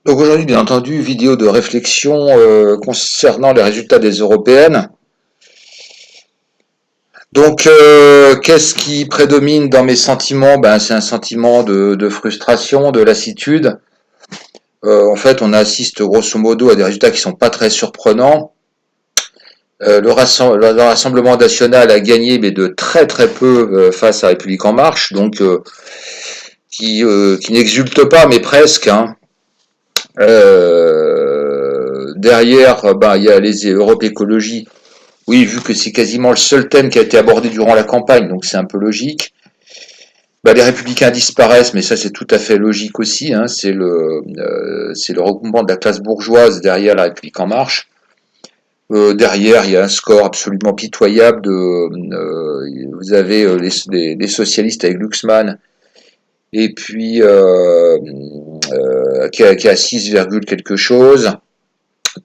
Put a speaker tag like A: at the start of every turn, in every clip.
A: Donc aujourd'hui, bien entendu, vidéo de réflexion concernant les résultats des européennes. Donc, qu'est-ce qui prédomine dans mes sentiments? Ben, c'est un sentiment de frustration, de lassitude. En fait, on assiste grosso modo à des résultats qui sont pas très surprenants. Le Rassemblement national a gagné, mais de très très peu face à la République en marche, donc qui n'exulte pas, mais presque. Hein. Derrière, ben, il y a les Europe Écologie. Oui, vu que c'est quasiment le seul thème qui a été abordé durant la campagne, donc c'est un peu logique. Bah, les républicains disparaissent, mais ça c'est tout à fait logique aussi. Hein, c'est le regroupement de la classe bourgeoise derrière la République en marche. Derrière, il y a un score absolument pitoyable. Vous avez les socialistes avec Luxman, et puis qui a 6, quelque chose.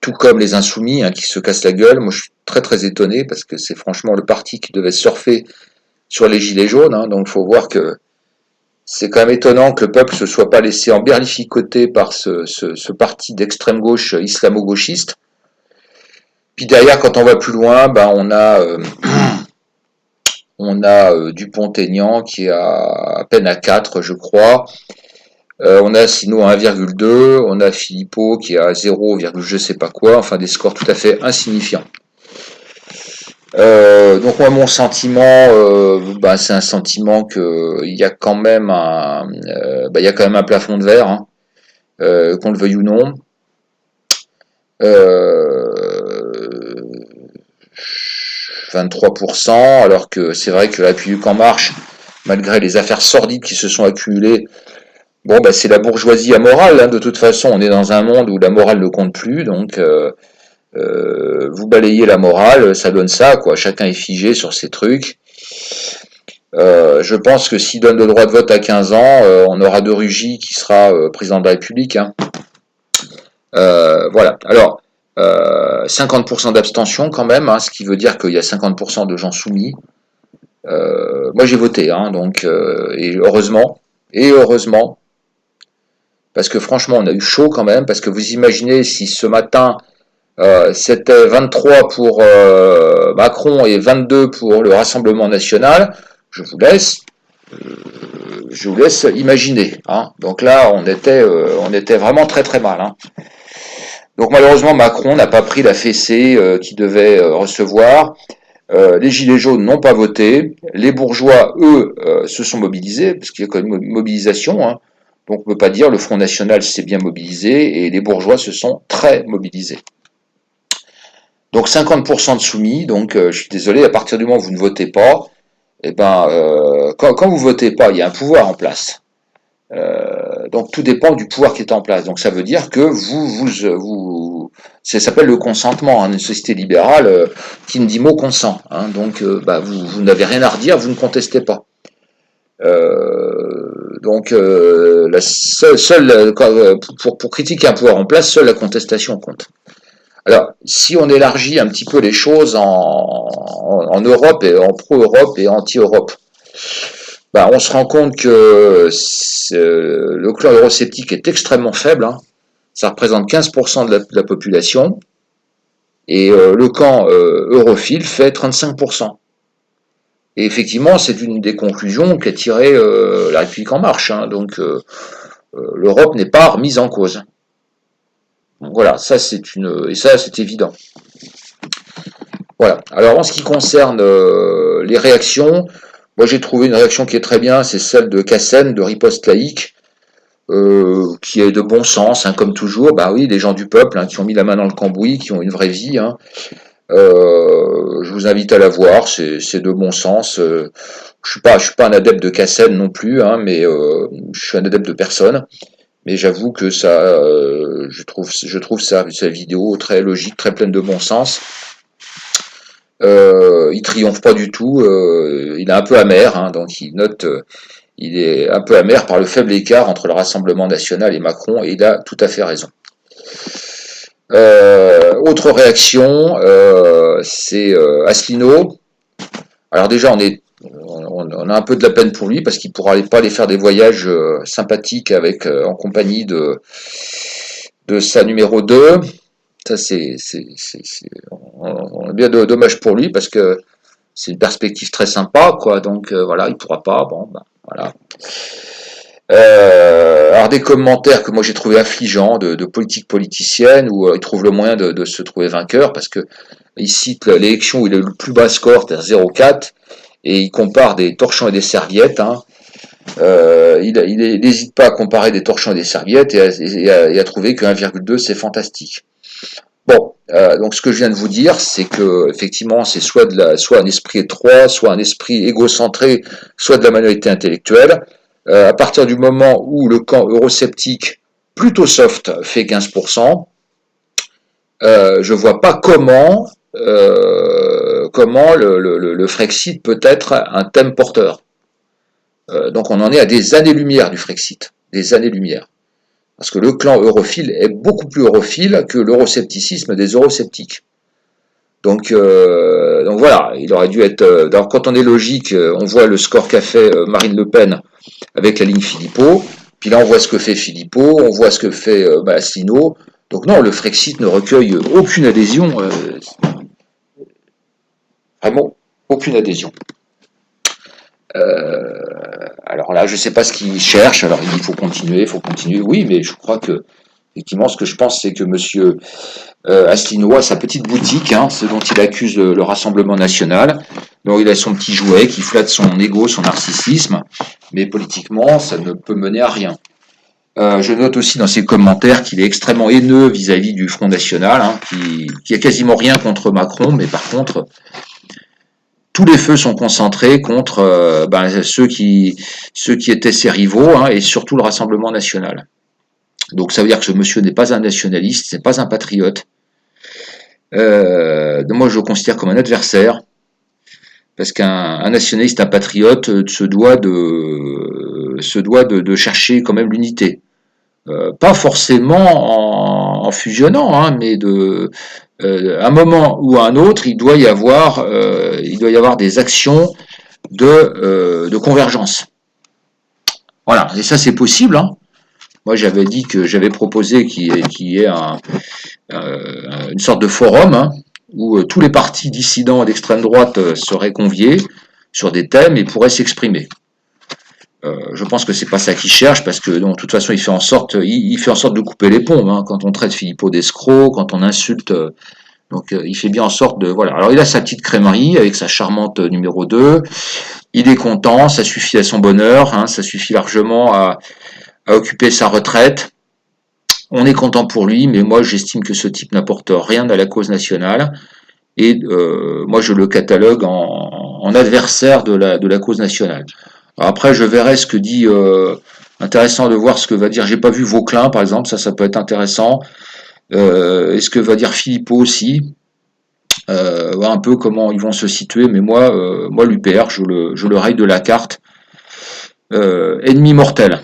A: Tout comme les insoumis hein, qui se cassent la gueule. Moi, je suis très très étonné parce que c'est franchement le parti qui devait surfer sur les gilets jaunes. Hein, donc, il faut voir que c'est quand même étonnant que le peuple se soit pas laissé emberlificoter par ce parti d'extrême gauche islamo-gauchiste. Puis derrière, quand on va plus loin, ben on a Dupont-Aignan qui est à peine à 4, je crois. On a Sino à 1,2, on a Philippot qui est à 0, je sais pas quoi, enfin des scores tout à fait insignifiants. Donc moi mon sentiment, bah, c'est un sentiment que il y a quand même il y a quand même un plafond de verre, hein, qu'on le veuille ou non. Euh, 23%, alors que c'est vrai que la République en marche, malgré les affaires sordides qui se sont accumulées, bon bah c'est la bourgeoisie amorale, hein, de toute façon on est dans un monde où la morale ne compte plus, donc vous balayez la morale, ça donne ça, quoi. Chacun est figé sur ses trucs. Je pense que s'il donne le droit de vote à 15 ans, on aura de Rugy qui sera président de la République. Hein. Voilà. Alors, 50% d'abstention quand même, hein, ce qui veut dire qu'il y a 50% de gens soumis. Moi j'ai voté, hein, donc et heureusement, parce que franchement on a eu chaud quand même, parce que vous imaginez si ce matin c'était 23 pour Macron et 22 pour le Rassemblement national. Je vous laisse, je vous laisse imaginer. Hein. Donc là, on était vraiment très très mal. Hein. Donc malheureusement, Macron n'a pas pris la fessée qu'il devait recevoir. Les Gilets jaunes n'ont pas voté. Les bourgeois, eux, se sont mobilisés, parce qu'il y a quand même une mobilisation. Hein. Donc on ne peut pas dire le Front National s'est bien mobilisé, et les bourgeois se sont très mobilisés. Donc 50% de soumis, donc je suis désolé, à partir du moment où vous ne votez pas, eh ben, quand vous votez pas, il y a un pouvoir en place. Donc tout dépend du pouvoir qui est en place. Donc ça veut dire que ça s'appelle le consentement. Hein, une société libérale qui ne dit mot consent. Hein, donc bah, vous n'avez rien à redire, vous ne contestez pas. Donc la seule pour critiquer un pouvoir en place, seule la contestation compte. Alors, si on élargit un petit peu les choses en Europe et en pro-Europe et anti-Europe, bah, on se rend compte que le clan eurosceptique est extrêmement faible. Hein. Ça représente 15% de la population. Et le camp europhile fait 35%. Et effectivement, c'est une des conclusions qu'a tiré la République en marche. Hein. Donc, l'Europe n'est pas remise en cause. Donc, voilà, ça c'est évident. Voilà. Alors en ce qui concerne les réactions, moi j'ai trouvé une réaction qui est très bien, c'est celle de Cassen, de Riposte Laïque, qui est de bon sens, hein, comme toujours. Bah oui, les gens du peuple hein, qui ont mis la main dans le cambouis, qui ont une vraie vie. Hein. Je vous invite à la voir, c'est de bon sens. Je suis pas un adepte de Cassen non plus, hein, mais je suis un adepte de personne. Mais j'avoue que ça, je trouve sa vidéo très logique, très pleine de bon sens. Il triomphe pas du tout. Il est un peu amer, hein, donc il note, il est un peu amer par le faible écart entre le Rassemblement national et Macron, et il a tout à fait raison. Autre réaction, c'est Asselineau. Alors déjà, on a un peu de la peine pour lui parce qu'il pourra pas aller faire des voyages sympathiques avec en compagnie de sa numéro 2. Ça, on est bien dommage pour lui parce que c'est une perspective très sympa, quoi. Donc voilà, il pourra pas. Bon, ben, voilà. Alors des commentaires que moi j'ai trouvé affligeants de politique politicienne où ils trouvent le moyen de se trouver vainqueur parce que ils citent l'élection où il a eu le plus bas score, c'est-à-dire 0,4, et il compare des torchons et des serviettes. Hein. Il n'hésite pas à comparer des torchons et des serviettes et à trouver que 1,2 c'est fantastique. Bon, donc ce que je viens de vous dire, c'est que effectivement, c'est soit un esprit étroit, soit un esprit égocentré, soit de la minorité intellectuelle. À partir du moment où le camp eurosceptique, plutôt soft, fait 15%, je vois pas comment le Frexit peut être un thème porteur. Donc on en est à des années-lumière du Frexit, des années-lumière. Parce que le clan europhile est beaucoup plus europhile que l'euroscepticisme des eurosceptiques. Donc voilà, il aurait dû être. Alors quand on est logique, on voit le score qu'a fait Marine Le Pen avec la ligne Philippot, puis là on voit ce que fait Philippot, on voit ce que fait Asselineau. Donc non, le Frexit ne recueille aucune adhésion, vraiment aucune adhésion. Alors là, je ne sais pas ce qu'il cherche. Alors il dit il faut continuer, il faut continuer. Oui, mais je crois que effectivement, ce que je pense, c'est que Monsieur Asselineau a sa petite boutique, hein, ce dont il accuse le Rassemblement national. Donc il a son petit jouet qui flatte son ego, son narcissisme, mais politiquement, ça ne peut mener à rien. Je note aussi dans ses commentaires qu'il est extrêmement haineux vis-à-vis du Front National, hein, qui a quasiment rien contre Macron, mais par contre, tous les feux sont concentrés contre ceux qui étaient ses rivaux, hein, et surtout le Rassemblement national. Donc ça veut dire que ce monsieur n'est pas un nationaliste, n'est pas un patriote. Moi je le considère comme un adversaire, parce qu'un nationaliste, un patriote se doit de chercher quand même l'unité. Pas forcément en fusionnant, hein, mais un moment ou à un autre, il doit y avoir des actions de convergence. Voilà, et ça c'est possible. Hein. Moi j'avais dit que j'avais proposé qu'il y ait une sorte de forum, hein, où tous les partis dissidents d'extrême droite seraient conviés sur des thèmes et pourraient s'exprimer. Je pense que c'est pas ça qu'il cherche parce que de toute façon il fait en sorte de couper les ponts, hein, quand on traite Philippot d'escroc, quand on insulte. Donc il fait bien en sorte de voilà. Alors il a sa petite crèmerie avec sa charmante numéro 2. Il est content, ça suffit à son bonheur, hein, ça suffit largement à occuper sa retraite. On est content pour lui, mais moi j'estime que ce type n'apporte rien à la cause nationale. Et moi je le catalogue en adversaire de la cause nationale. Alors après je verrai ce que dit intéressant de voir ce que va dire. J'ai pas vu Vauquelin par exemple, ça peut être intéressant. Et ce que va dire Philippot aussi. Voir un peu comment ils vont se situer, mais moi l'UPR, je le raye de la carte. Ennemi mortel.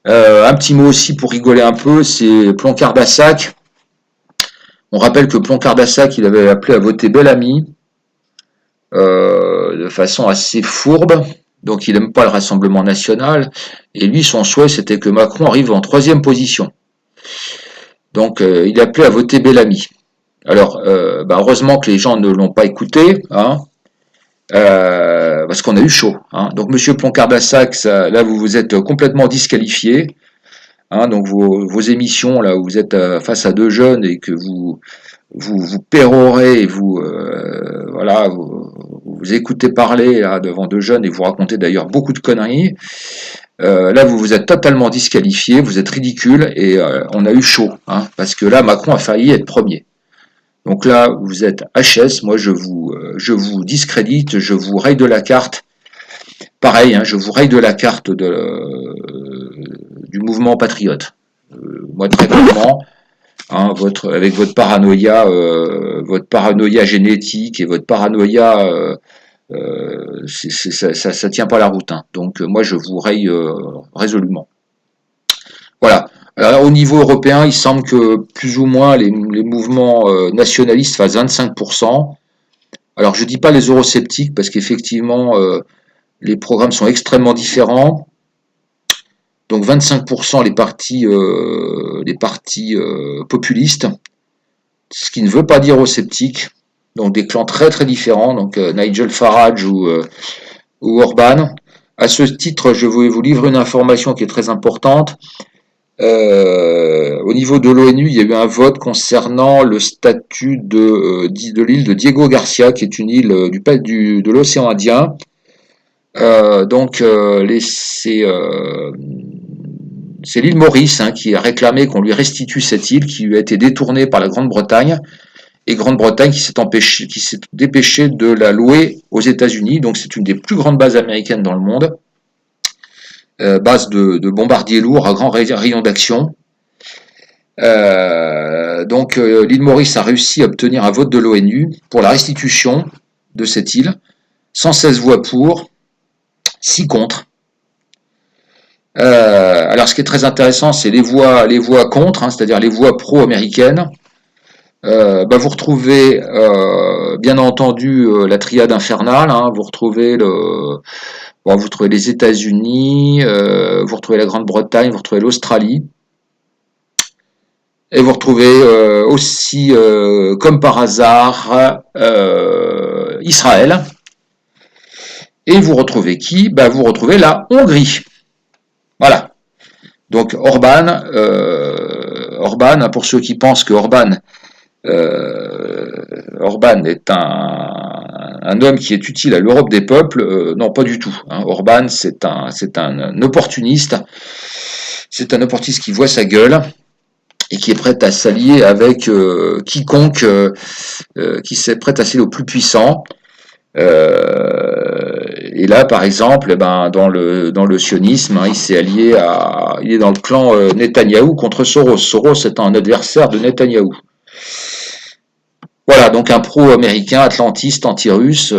A: Un petit mot aussi pour rigoler un peu, c'est Plancard-Dassac. On rappelle que Plancard-Dassac, il avait appelé à voter Bellamy de façon assez fourbe, donc il n'aime pas le Rassemblement national, et lui, son souhait, c'était que Macron arrive en 3e position. Donc il a appelé à voter Bellamy. Alors, heureusement que les gens ne l'ont pas écouté, hein, parce qu'on a eu chaud. Hein. Donc, Monsieur Plancard-Dassac, là, vous êtes complètement disqualifié. Hein, donc, vos émissions, là, où vous êtes face à 2 jeunes et que vous pérorez et vous écoutez parler là, devant 2 jeunes et vous racontez d'ailleurs beaucoup de conneries. Là, vous êtes totalement disqualifié, vous êtes ridicule et on a eu chaud. Hein, parce que là, Macron a failli être premier. Donc là, vous êtes HS, moi je vous discrédite, je vous raye de la carte. Pareil, hein, je vous raye de la carte du mouvement patriote. Moi très clairement, hein, avec votre paranoïa génétique et votre paranoïa, ça tient pas la route. Hein. Donc moi je vous raye résolument. Voilà. Alors, au niveau européen, il semble que plus ou moins les mouvements nationalistes fassent 25%. Alors je ne dis pas les eurosceptiques parce qu'effectivement les programmes sont extrêmement différents. Donc 25% des partis populistes, ce qui ne veut pas dire eurosceptiques, donc des clans très très différents, donc Nigel Farage ou Orban. À ce titre, je vais vous livrer une information qui est très importante. Au niveau de l'ONU, il y a eu un vote concernant le statut de l'île de Diego Garcia, qui est une île de l'océan Indien. C'est l'île Maurice qui a réclamé qu'on lui restitue cette île qui lui a été détournée par la Grande-Bretagne, et Grande-Bretagne qui s'est dépêchée de la louer aux États-Unis. Donc c'est une des plus grandes bases américaines dans le monde, base de bombardiers lourds à grand rayon d'action. L'île Maurice a réussi à obtenir un vote de l'ONU pour la restitution de cette île, 116 voix pour, 6 contre. Alors ce qui est très intéressant, c'est les voix contre, c'est-à-dire les voix pro-américaines. Vous retrouvez bien entendu la triade infernale, vous retrouvez les États-Unis, vous retrouvez la Grande-Bretagne, vous retrouvez l'Australie, et vous retrouvez aussi, comme par hasard, Israël. Et vous retrouvez qui ? Vous retrouvez la Hongrie. Voilà. Donc Orban, pour ceux qui pensent que Orban est un homme qui est utile à l'Europe des peuples, non pas du tout. Orban, c'est un opportuniste. C'est un opportuniste qui voit sa gueule et qui est prêt à s'allier avec quiconque, qui s'est prêt à s'allier aux plus puissants. Et là, par exemple, dans le sionisme, il s'est allié il est dans le clan Netanyahou contre Soros. Soros est un adversaire de Netanyahou. Voilà, donc un pro-américain, atlantiste, anti-russe.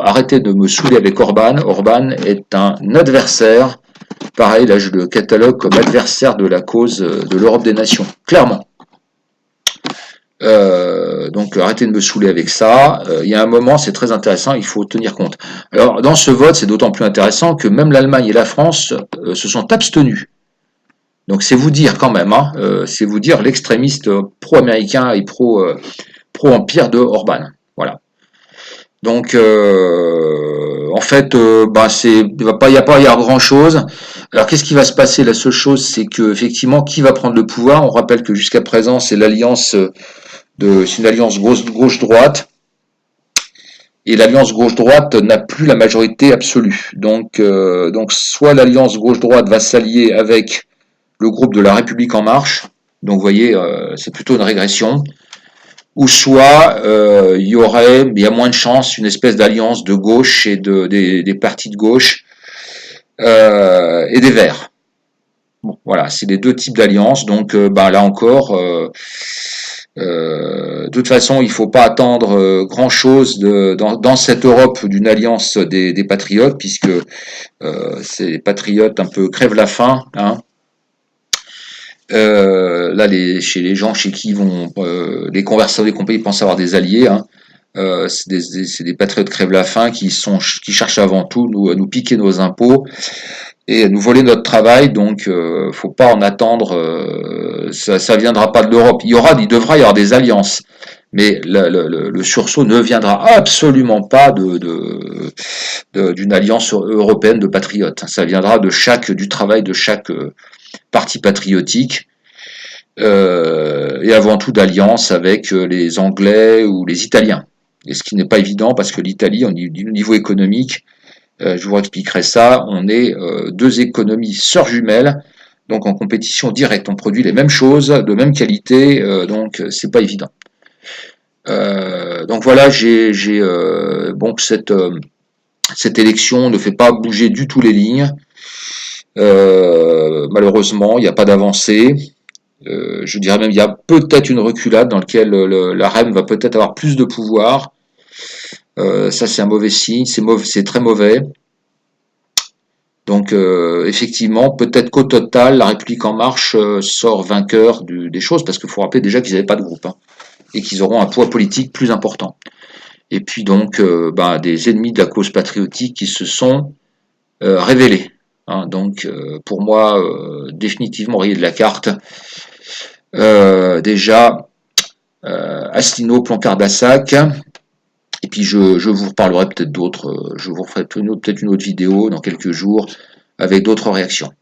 A: Arrêtez de me saouler avec Orban. Orban est un adversaire. Pareil, là, je le catalogue comme adversaire de la cause de l'Europe des nations. Clairement. Donc arrêtez de me saouler avec ça. Il y a un moment, c'est très intéressant, il faut tenir compte. Alors dans ce vote, c'est d'autant plus intéressant que même l'Allemagne et la France se sont abstenus. Donc c'est vous dire quand même, c'est vous dire l'extrémiste pro-américain et pro-empire de Orban. Voilà. Donc en fait, il va pas y avoir grand chose. Alors qu'est-ce qui va se passer? La seule chose, c'est que effectivement, qui va prendre le pouvoir? On rappelle que jusqu'à présent, c'est l'alliance c'est une alliance gauche-droite, et l'alliance gauche-droite n'a plus la majorité absolue. Donc soit l'alliance gauche-droite va s'allier avec le groupe de la République en marche, donc vous voyez, c'est plutôt une régression, ou soit il y a moins de chances, une espèce d'alliance de gauche et des partis de gauche et des Verts. Bon, voilà, c'est les deux types d'alliances. Donc là encore, de toute façon, il ne faut pas attendre grand-chose dans cette Europe d'une alliance des patriotes, puisque ces patriotes un peu crèvent la faim. Là, chez les gens chez qui vont les conversations des compagnies pensent avoir des alliés, c'est des patriotes crèvent la faim qui cherchent avant tout à nous piquer nos impôts et à nous voler notre travail. Donc faut pas en attendre, ça viendra pas de l'Europe. Il devra y avoir des alliances, mais le sursaut ne viendra absolument pas d'une alliance européenne de patriotes. Ça viendra du travail de chaque parti patriotique, et avant tout d'alliance avec les Anglais ou les Italiens. Et ce qui n'est pas évident parce que l'Italie, au niveau économique, je vous expliquerai ça, on est deux économies sœurs jumelles, donc en compétition directe. On produit les mêmes choses, de même qualité, donc c'est pas évident. Donc voilà, cette élection ne fait pas bouger du tout les lignes. Malheureusement, il n'y a pas d'avancée. Je dirais même il y a peut-être une reculade dans laquelle la REM va peut-être avoir plus de pouvoir. Ça c'est un mauvais signe, c'est très mauvais. Donc effectivement, peut-être qu'au total, la République en marche sort vainqueur des choses, parce qu'il faut rappeler déjà qu'ils n'avaient pas de groupe, et qu'ils auront un poids politique plus important. Et puis donc des ennemis de la cause patriotique qui se sont révélés. Donc pour moi, définitivement rayé de la carte. Déjà, Asselineau, Plan-Cardassac. Et puis je vous reparlerai peut-être d'autres, je vous referai peut-être une autre vidéo dans quelques jours avec d'autres réactions.